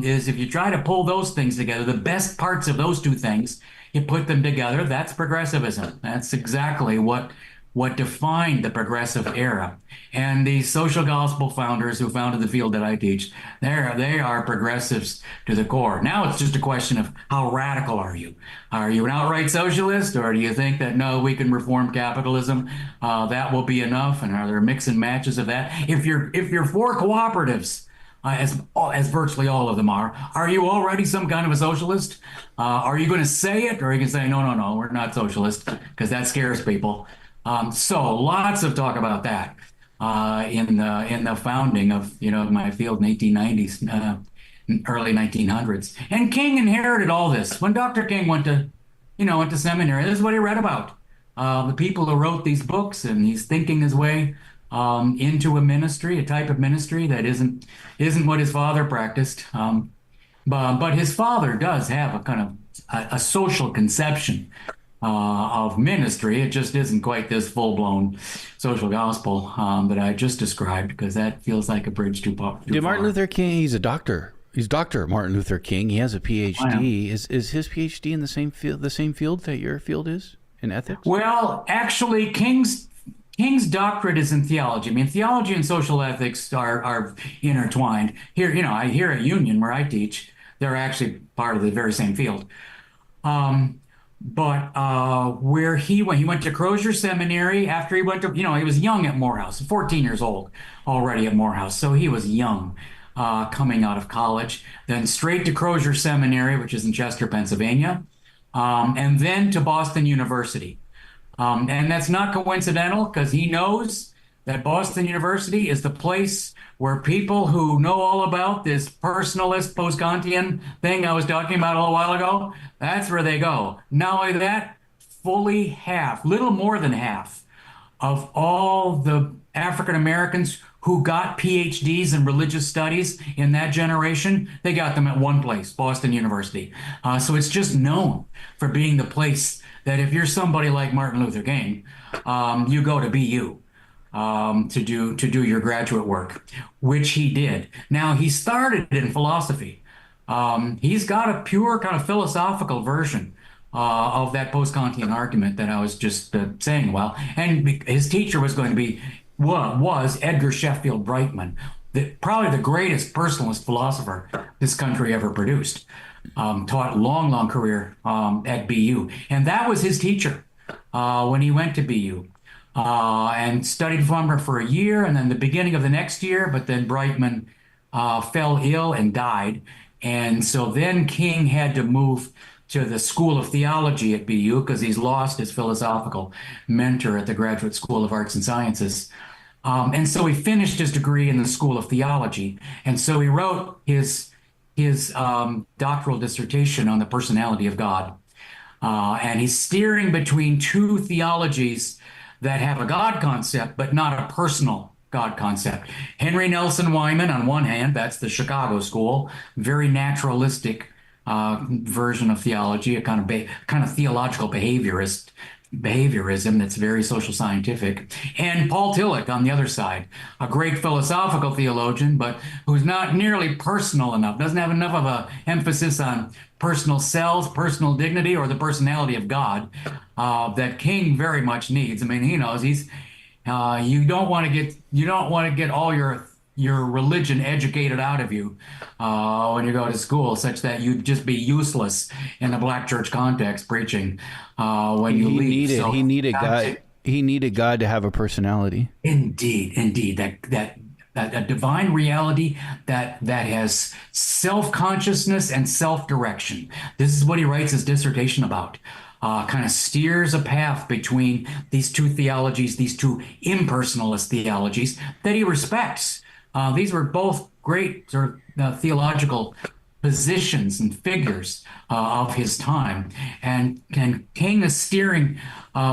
is if you try to pull those things together, the best parts of those two things, you put them together, that's progressivism. That's exactly what defined the progressive era. And the social gospel founders who founded the field that I teach, they are progressives to the core. Now it's just a question of how radical are you? Are you an outright socialist, or do you think that, no, we can reform capitalism, that will be enough? And are there mix and matches of that? If you're for cooperatives, as virtually all of them are you already some kind of a socialist? Are you going to say it, or are you going to say, no, we're not socialist, because that scares people? So lots of talk about that in the founding of my field in 1890s, early 1900s. And King inherited all this. When Dr. King went to seminary, this is what he read about. The people who wrote these books, and he's thinking his way into a ministry, a type of ministry that isn't what his father practiced. But his father does have a kind of a social conception of ministry. It just isn't quite this full-blown social gospel that I just described, because that feels like a bridge too far. Did Martin Luther King? He's a doctor. He's Dr. Martin Luther King. He has a PhD. Is his PhD in the same field? The same field that your field is in ethics? Well, actually, King's doctorate is in theology. I mean, theology and social ethics are intertwined. Here, here at Union, where I teach, they're actually part of the very same field. Um, but where when he went to Crozier Seminary, after he went to, he was young at Morehouse, 14 years old already at Morehouse. So he was young coming out of college, then straight to Crozier Seminary, which is in Chester, Pennsylvania, and then to Boston University. And that's not coincidental, because he knows that Boston University is the place where people who know all about this personalist post-Kantian thing I was talking about a little while ago, that's where they go. Not only that, fully half, little more than half of all the African Americans who got PhDs in religious studies in that generation, they got them at one place, Boston University. So it's just known for being the place that if you're somebody like Martin Luther King, you go to BU to do your graduate work, which he did. Now, he started in philosophy. He's got a pure kind of philosophical version of that post-Kantian argument that I was just saying. Well, and his teacher was going to be was Edgar Sheffield Brightman, probably the greatest personalist philosopher this country ever produced. Taught long career at BU, and that was his teacher when he went to BU, and studied from her for a year, and then the beginning of the next year. But then Brightman fell ill and died, and so then King had to move to the School of Theology at BU, because he's lost his philosophical mentor at the Graduate School of Arts and Sciences. And so he finished his degree in the School of Theology, and so he wrote his doctoral dissertation on the personality of God. And he's steering between two theologies that have a God concept, but not a personal God concept. Henry Nelson Wyman, on one hand, that's the Chicago school, very naturalistic version of theology, a kind of theological behaviorism that's very social scientific. And Paul Tillich on the other side, a great philosophical theologian, but who's not nearly personal enough, doesn't have enough of a emphasis on personal self, personal dignity, or the personality of God that King very much needs. I mean, he knows you don't want to get all your religion educated out of you when you go to school, such that you'd just be useless in the black church context preaching when you leave. He needed God. He needed God to have a personality. Indeed, that a divine reality that has self-consciousness and self-direction. This is what he writes his dissertation about. Kind of steers a path between these two theologies, these two impersonalist theologies that he respects. These were both great sort of theological positions and figures of his time, and King is steering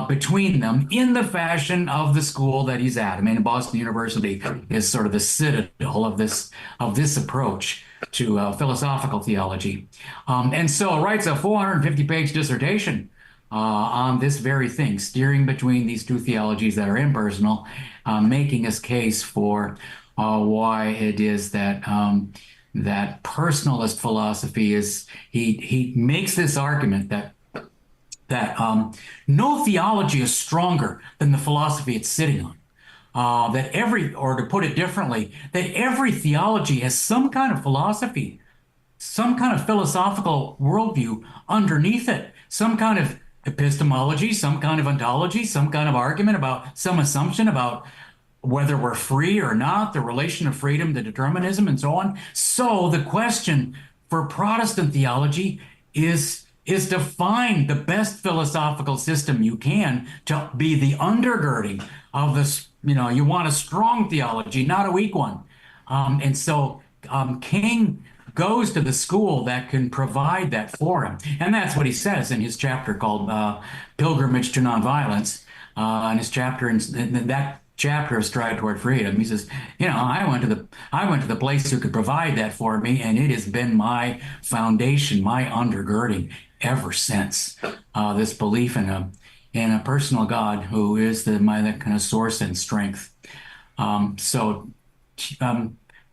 between them in the fashion of the school that he's at. I mean, Boston University is sort of the citadel of this approach to philosophical theology, and so writes a 450-page dissertation on this very thing, steering between these two theologies that are impersonal, making his case for why it is that that personalist philosophy is. He makes this argument that no theology is stronger than the philosophy it's sitting on. Or to put it differently, that every theology has some kind of philosophy, some kind of philosophical worldview underneath it, some kind of epistemology, some kind of ontology, some kind of argument about some assumption about whether we're free or not, the relation of freedom to determinism, and so on. So the question for Protestant theology is to find the best philosophical system you can to be the undergirding of this. You want a strong theology, not a weak one. And so King goes to the school that can provide that for him. And that's what he says in his chapter called Pilgrimage to Nonviolence. In his chapter, and that chapter of Stride Toward Freedom. He says, I went to the place who could provide that for me, and it has been my foundation, my undergirding ever since. This belief in a personal God who is that kind of source and strength. So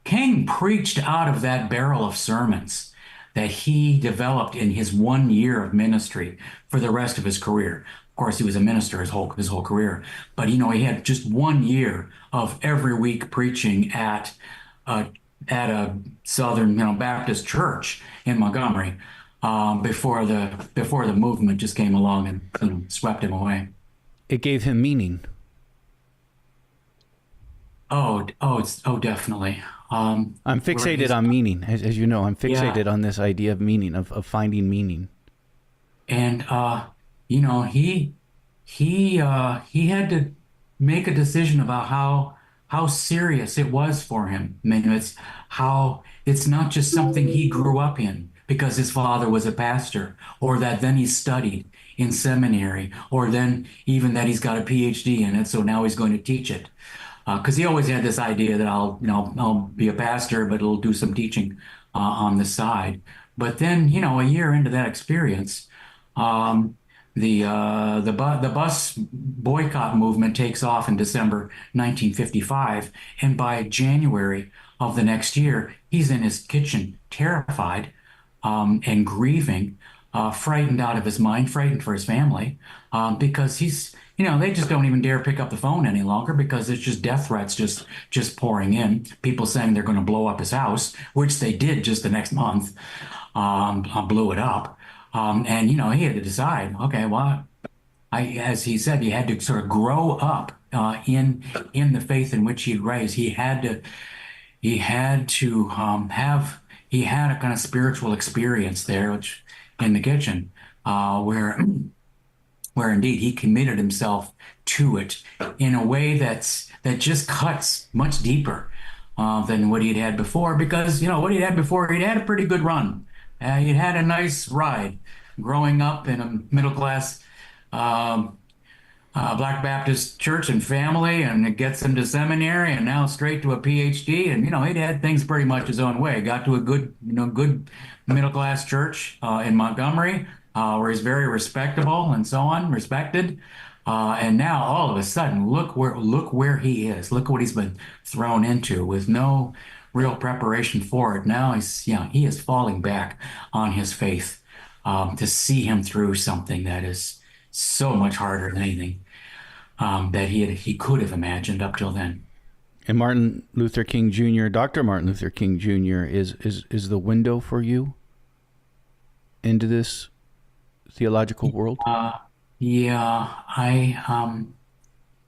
King preached out of that barrel of sermons that he developed in his 1 year of ministry for the rest of his career. Of course, he was a minister his whole career, but he had just 1 year of every week preaching uh, at a Southern Baptist church in Montgomery before the movement just came along and swept him away. It gave him meaning. Oh, definitely. I'm fixated on meaning, as you know. I'm fixated on this idea of meaning, of finding meaning. And he had to make a decision about how serious it was for him. I mean, it's not just something he grew up in because his father was a pastor, or that then he studied in seminary, or then even that he's got a PhD in it, so now he's going to teach it. Because he always had this idea that I'll be a pastor, but I'll do some teaching on the side. But then, a year into that experience, the bus boycott movement takes off in December 1955, and by January of the next year, he's in his kitchen, terrified and grieving, frightened out of his mind, frightened for his family, because they just don't even dare pick up the phone any longer because it's just death threats just pouring in. People saying they're going to blow up his house, which they did just the next month, blew it up. And he had to decide, okay, well, as he said, he had to sort of grow up in the faith in which he'd raised. He had to he had a kind of spiritual experience there, which in the kitchen, where indeed he committed himself to it in a way that just cuts much deeper than what he'd had before. Because what he'd had before, he'd had a pretty good run. He'd had a nice ride growing up in a middle class Black Baptist church and family, and it gets him to seminary, and now straight to a PhD. And he'd had things pretty much his own way. Got to a good middle class church in Montgomery, where he's very respectable and so on, respected. And now all of a sudden, look where he is. Look what he's been thrown into with no real preparation for it. Now he is falling back on his faith to see him through something that is so much harder than anything that he could have imagined up till then. And Martin Luther King Jr., Dr. Martin Luther King Jr. is the window for you into this theological world?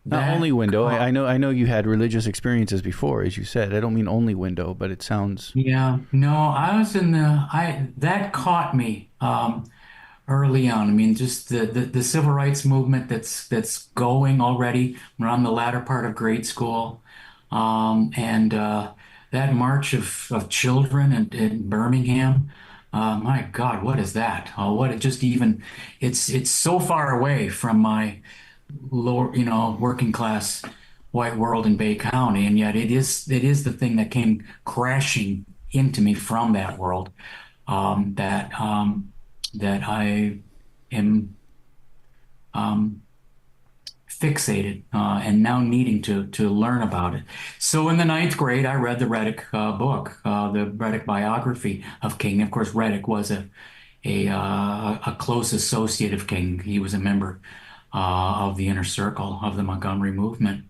Not only window. I know you had religious experiences before, as you said. I don't mean only window, but it sounds. Yeah, no, I was that caught me early on. I mean, just the civil rights movement that's going already around the latter part of grade school, and that march of children in Birmingham. My God, what is that? It's so far away from my lower, working class white world in Bay County, and yet it is the thing that came crashing into me from that world, that I am fixated and now needing to learn about it. So in the ninth grade, I read the Reddick book, the Reddick biography of King. Of course, Reddick was a close associate of King. He was a member of the inner circle of the Montgomery movement.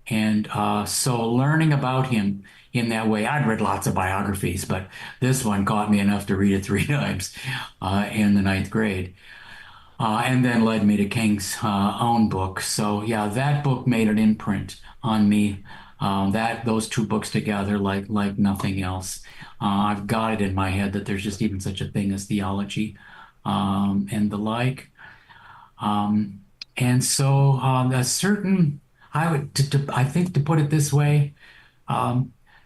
And so learning about him in that way, I'd read lots of biographies, but this one caught me enough to read it 3 times in the ninth grade. And then led me to King's own book. So yeah, that book made an imprint on me. Those two books together, like nothing else. I've got it in my head that there's just even such a thing as theology and the like. And so I think to put it this way,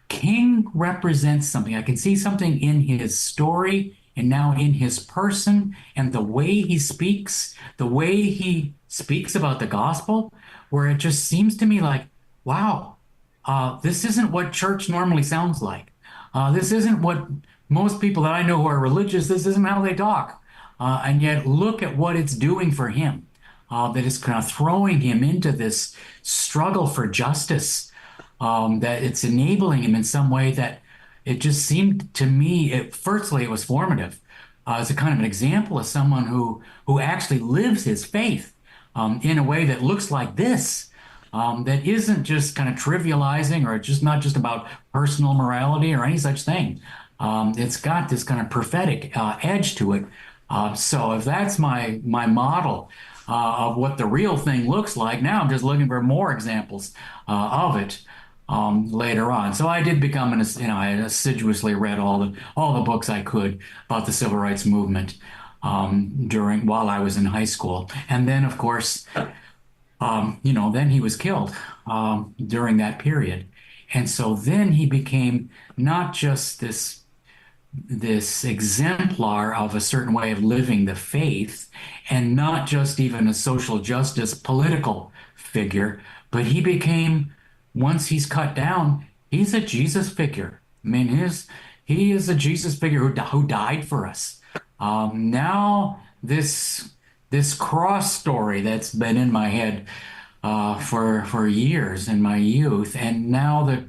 King represents something. I can see something in his story and now in his person and the way he speaks about the gospel, where it just seems to me like wow, this isn't what church normally sounds like. This isn't what most people that I know who are religious, this isn't how they talk. And yet, look at what it's doing for him. That is kind of throwing him into this struggle for justice. That it's enabling him in some way that it just seemed to me, firstly, it was formative as a kind of an example of someone who actually lives his faith in a way that looks like this, that isn't just kind of trivializing or just not just about personal morality or any such thing. It's got this kind of prophetic edge to it. So if that's my model of what the real thing looks like, now I'm just looking for more examples of it later on. So I did become I assiduously read all the books I could about the civil rights movement while I was in high school, and then of course, then he was killed during that period, and so then he became not just this exemplar of a certain way of living the faith, and not just even a social justice political figure, but he became, once he's cut down, he's a Jesus figure. I mean, he is a Jesus figure who died for us. Now this cross story that's been in my head for years in my youth, and now the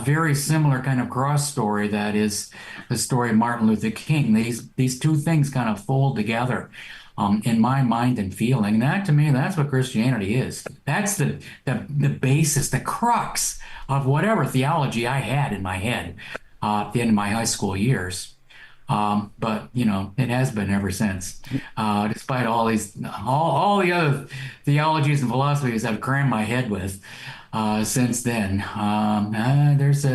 very similar kind of cross story that is the story of Martin Luther King. These two things kind of fold together in my mind and feeling. And that to me, that's what Christianity is. That's the basis, the crux of whatever theology I had in my head at the end of my high school years. But it has been ever since, despite all the other theologies and philosophies I've crammed my head with since then.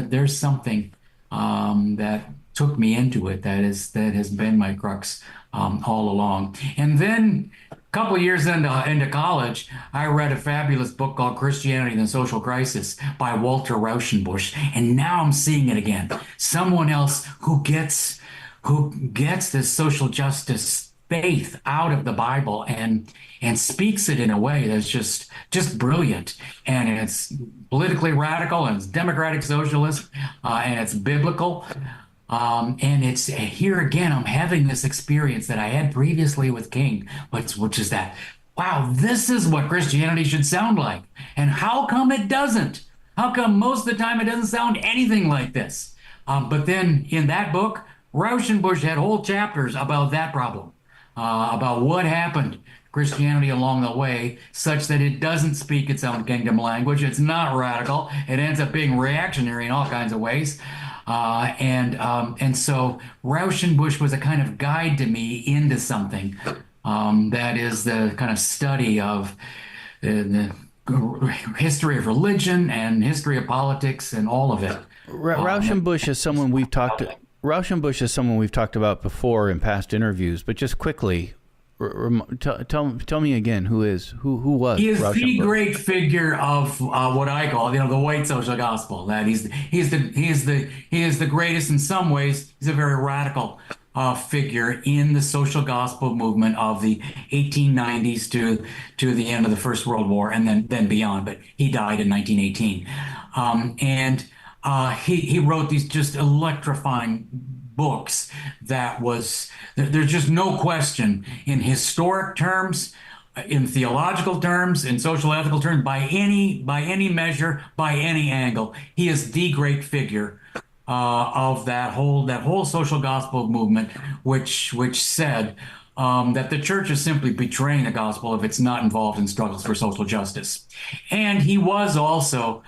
There's something that took me into it that has been my crux all along. And then a couple of years into college, I read a fabulous book called Christianity and the Social Crisis by Walter Rauschenbusch, and now I'm seeing it again. Someone else who gets this social justice faith out of the Bible and speaks it in a way that's just brilliant. And it's politically radical, and it's democratic socialist, and it's biblical. And it's here again, I'm having this experience that I had previously with King, which is that, wow, this is what Christianity should sound like. And how come it doesn't? How come most of the time it doesn't sound anything like this? But then in that book, Rauschenbusch had whole chapters about that problem, about what happened to Christianity along the way, such that it doesn't speak its own kingdom language. It's not radical. It ends up being reactionary in all kinds of ways. And so Rauschenbusch was a kind of guide to me into something that is the kind of study of the history of religion and history of politics and all of it. Rauschenbusch is someone we've talked to. Rauschenbusch is someone we've talked about before in past interviews, but just quickly, tell me again who was he is Rauschenbusch? The great figure of what I call the white social gospel. That he is the greatest in some ways. He's a very radical figure in the social gospel movement of the 1890s to the end of the First World War and then beyond. But he died in 1918, and he wrote these just electrifying books there's just no question in historic terms, in theological terms, in social ethical terms, by any measure, by any angle. He is the great figure of that whole social gospel movement, which said that the church is simply betraying the gospel if it's not involved in struggles for social justice. And he was also,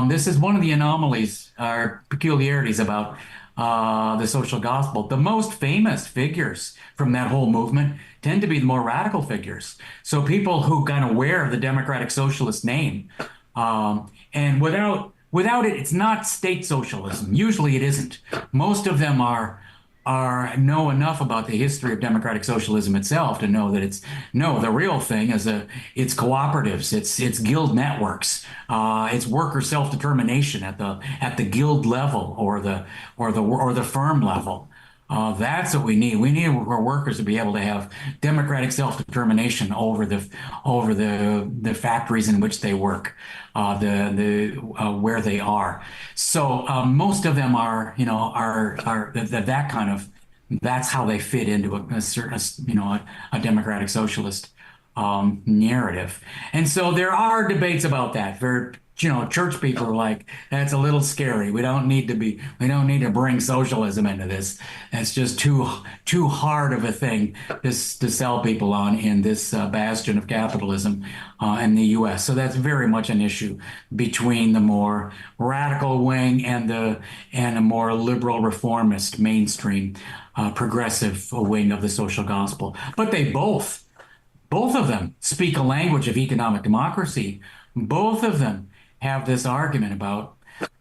this is one of the anomalies or peculiarities about the social gospel. The most famous figures from that whole movement tend to be the more radical figures. So people who kind of wear the democratic socialist name, and without it, it's not state socialism. Usually it isn't. Most of them know enough about the history of democratic socialism itself to know that the real thing is it's cooperatives, it's guild networks, it's worker self-determination at the guild level or the firm level. That's what we need. We need our workers to be able to have democratic self-determination over the factories in which they work, the where they are. So most of them are, are that kind of, that's how they fit into a certain, a democratic socialist narrative. And so there are debates about that. Church people are like, that's a little scary. We don't need to bring socialism into this. It's just too hard of a thing to sell people on in this bastion of capitalism in the U.S. So that's very much an issue between the more radical wing and the more liberal reformist mainstream progressive wing of the social gospel. But both of them speak a language of economic democracy. Both of them have this argument about,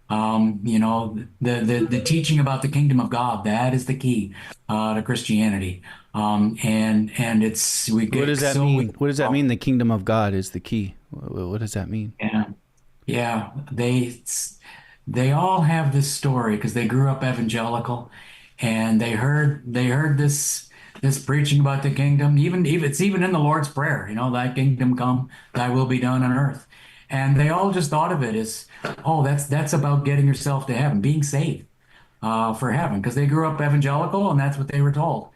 the teaching about the kingdom of God. That is the key to Christianity. And it's we get What does that so mean? What does that mean? The kingdom of God is the key. What does that mean? yeah, yeah. They all have this story because they grew up evangelical, and they heard this preaching about the kingdom. Even it's even in the Lord's Prayer. Thy kingdom come, thy will be done on earth. And they all just thought of it as, oh, that's about getting yourself to heaven, being saved for heaven, because they grew up evangelical and that's what they were told.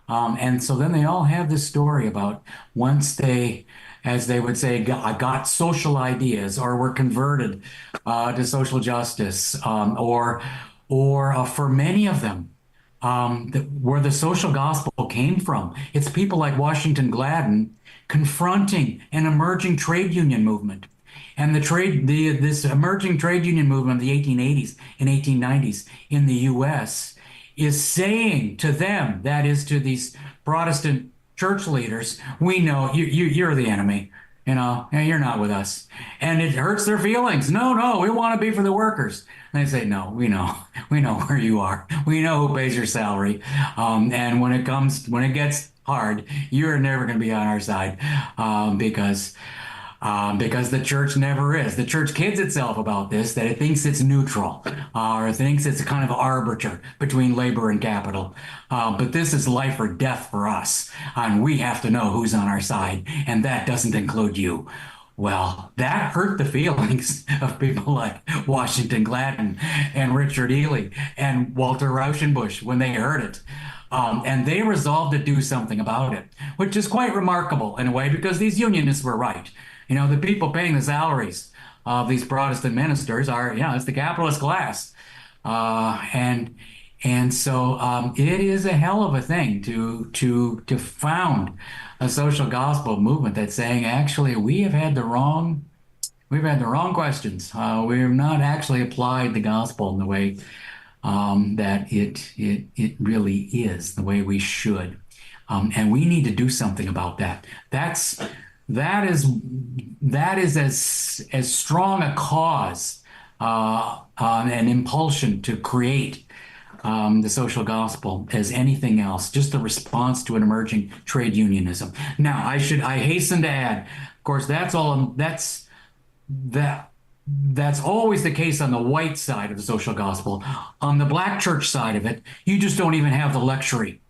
And so then they all have this story about once they, as they would say, got social ideas or were converted to social justice, or for many of them, where the social gospel came from. It's people like Washington Gladden confronting an emerging trade union movement. And this emerging trade union movement of the 1880s and 1890s in the U.S. is saying to them, that is to these Protestant church leaders, we know you're the enemy. And you're not with us. And it hurts their feelings. No, we want to be for the workers. And they say, no, we know where you are. We know who pays your salary. And when it gets hard, you're never going to be on our side, because the church never is. The church kids itself about this, that it thinks it's neutral, or thinks it's a kind of arbiter between labor and capital. But this is life or death for us, and we have to know who's on our side, and that doesn't include you. Well, that hurt the feelings of people like Washington Gladden and Richard Ely and Walter Rauschenbusch when they heard it. And they resolved to do something about it, which is quite remarkable in a way, because these unionists were right. The people paying the salaries of these Protestant ministers are, it's the capitalist class. And so it is a hell of a thing to found a social gospel movement that's saying, actually, we've had the wrong questions. We have not actually applied the gospel in the way that it really is, the way we should. And we need to do something about that. That is as strong a cause, an impulsion to create the social gospel as anything else, just a response to an emerging trade unionism. Now, I hasten to add, of course, that's always the case on the white side of the social gospel. On the black church side of it, you just don't even have the luxury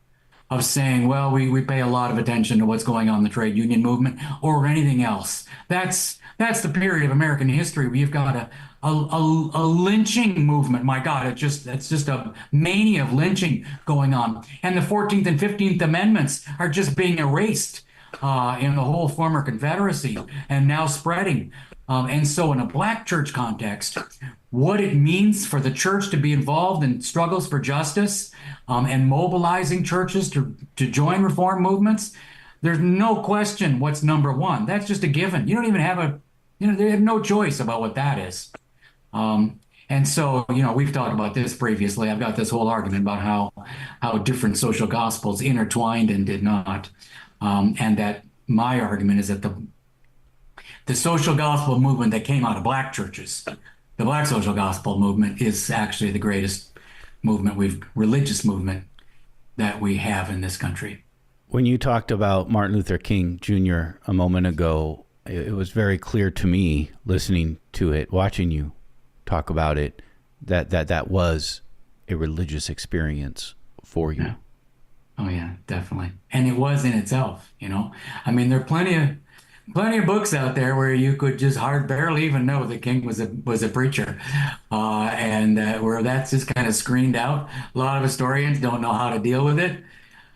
of saying, well, we pay a lot of attention to what's going on in the trade union movement or anything else. That's the period of American history where you've got a lynching movement. My God, it's just a mania of lynching going on. And the 14th and 15th Amendments are just being erased in the whole former Confederacy and now spreading. And so in a black church context, what it means for the church to be involved in struggles for justice and mobilizing churches to join reform movements, there's no question what's number one. That's just a given. You don't even have they have no choice about what that is. And so, we've talked about this previously. I've got this whole argument about how different social gospels intertwined and did not. And that my argument is that the social gospel movement that came out of black churches, the black social gospel movement, is actually the greatest religious movement that we have in this country. When you talked about Martin Luther King Jr. a moment ago, it was very clear to me, listening to it, watching you talk about it, that was a religious experience for you. Yeah. Oh yeah, definitely. And it was in itself, I mean, there are plenty of books out there where you could just barely even know the king was a preacher, and where that's just kind of screened out. A lot of historians don't know how to deal with it,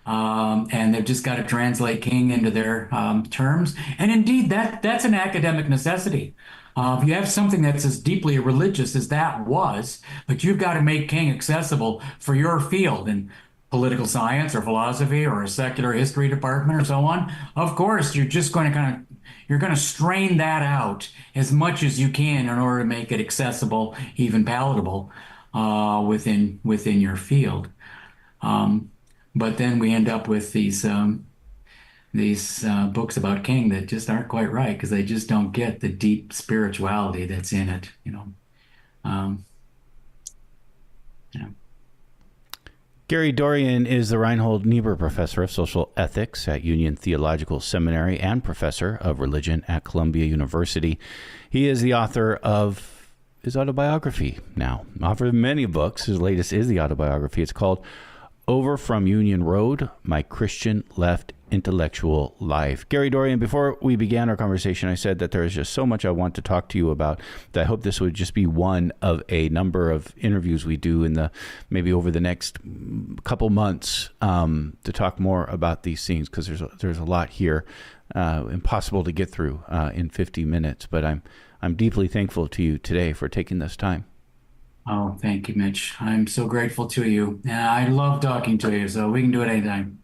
and they've just got to translate king into their terms. And indeed, that's an academic necessity. If you have something that's as deeply religious as that was, but you've got to make king accessible for your field in political science or philosophy or a secular history department or so on, of course, you're just going to you're going to strain that out as much as you can in order to make it accessible, even palatable, within your field. Um, but then we end up with these books about king that just aren't quite right because they just don't get the deep spirituality that's in it. Um, yeah. Gary Dorrien is the Reinhold Niebuhr Professor of Social Ethics at Union Theological Seminary and Professor of Religion at Columbia University. He is the author of his autobiography now. Author of many books. His latest is the autobiography. It's called Over from Union Road, My Christian Left Intellectual Life. Gary Dorrien, before we began our conversation, I said that there is just so much I want to talk to you about that I hope this would just be one of a number of interviews we do in maybe over the next couple months to talk more about these things, because there's a lot here, impossible to get through in 50 minutes. But I'm deeply thankful to you today for taking this time. Oh, thank you, Mitch. I'm so grateful to you. I love talking to you, so we can do it anytime.